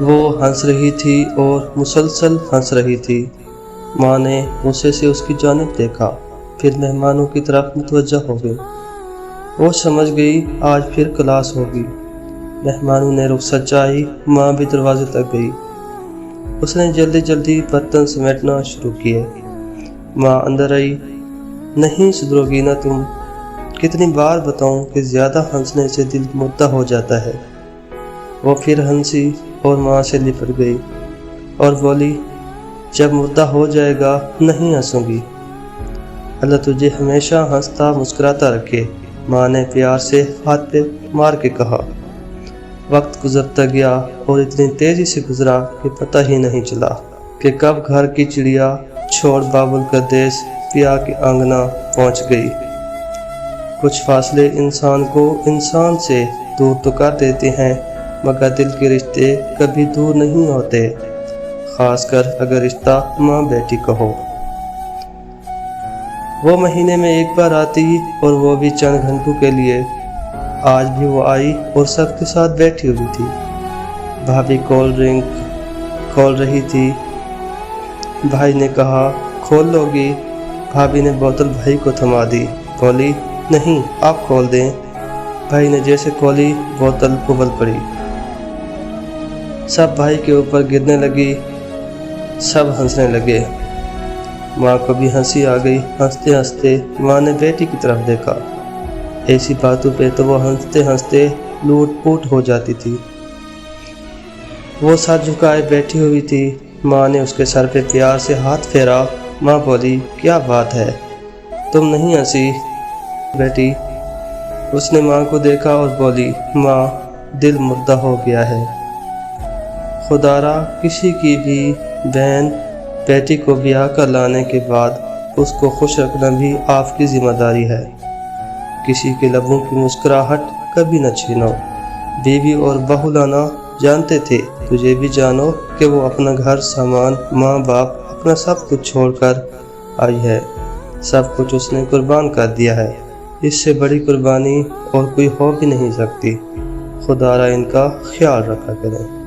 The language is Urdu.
وہ ہنس رہی تھی اور مسلسل ہنس رہی تھی۔ ماں نے غصے سے اس کی جانب دیکھا، پھر مہمانوں کی طرف متوجہ ہو گئی۔ وہ سمجھ گئی آج پھر کلاس ہوگی۔ مہمانوں نے رخصت چاہی، ماں بھی دروازے تک گئی۔ اس نے جلدی جلدی برتن سمیٹنا شروع کیے۔ ماں اندر آئی۔ نہیں سدھرو گی نہ تم؟ کتنی بار بتاؤں کہ زیادہ ہنسنے سے دل مردہ ہو جاتا ہے۔ وہ پھر ہنسی اور ماں سے لپٹ گئی اور بولی، جب مردہ ہو جائے گا نہیں ہنسوں گی۔ اللہ تجھے ہمیشہ ہنستا مسکراتا رکھے، ماں نے پیار سے ہاتھ پہ مار کے کہا۔ وقت گزرتا گیا اور اتنی تیزی سے گزرا کہ پتہ ہی نہیں چلا کہ کب گھر کی چڑیا چھوڑ بابل کا دیس پیا کے آنگنا پہنچ گئی۔ کچھ فاصلے انسان کو انسان سے دور تو کر دیتے ہیں، مگر دل کے رشتے کبھی دور نہیں ہوتے، خاص کر اگر رشتہ ماں بیٹی کا ہو۔ وہ مہینے میں ایک بار آتی اور وہ بھی چند گھنٹوں کے لیے۔ آج بھی وہ آئی اور سب کے ساتھ بیٹھی ہوئی تھی۔ بھابھی کولڈ ڈرنک کھول رہی تھی۔ بھائی نے کہا، کھول لو گی؟ بھابھی نے بوتل بھائی کو تھما دی، بولی، نہیں آپ کھول دیں۔ بھائی نے جیسے کھولی بوتل ابل پڑی، سب بھائی کے اوپر گرنے لگی، سب ہنسنے لگے۔ ماں کو بھی ہنسی آ گئی۔ ہنستے ہنستے ماں نے بیٹی کی طرف دیکھا۔ ایسی باتوں پہ تو وہ ہنستے ہنستے لوٹ پوٹ ہو جاتی تھی۔ وہ سر جھکائے بیٹھی ہوئی تھی۔ ماں نے اس کے سر پہ پیار سے ہاتھ پھیرا۔ ماں بولی، کیا بات ہے، تم نہیں ہنسی بیٹی؟ اس نے ماں کو دیکھا اور بولی، ماں دل مردہ ہو گیا ہے۔ خدارا کسی کی بھی بہن بیٹی کو بیاہ کر لانے کے بعد اس کو خوش رکھنا بھی آپ کی ذمہ داری ہے۔ کسی کے لبوں کی مسکراہٹ کبھی نہ چھینو۔ بیوی اور بہو لانا جانتے تھے، تجھے بھی جانو کہ وہ اپنا گھر سامان، ماں باپ، اپنا سب کچھ چھوڑ کر آئی ہے۔ سب کچھ اس نے قربان کر دیا ہے۔ اس سے بڑی قربانی اور کوئی ہو بھی نہیں سکتی۔ خدارا ان کا خیال رکھا کریں۔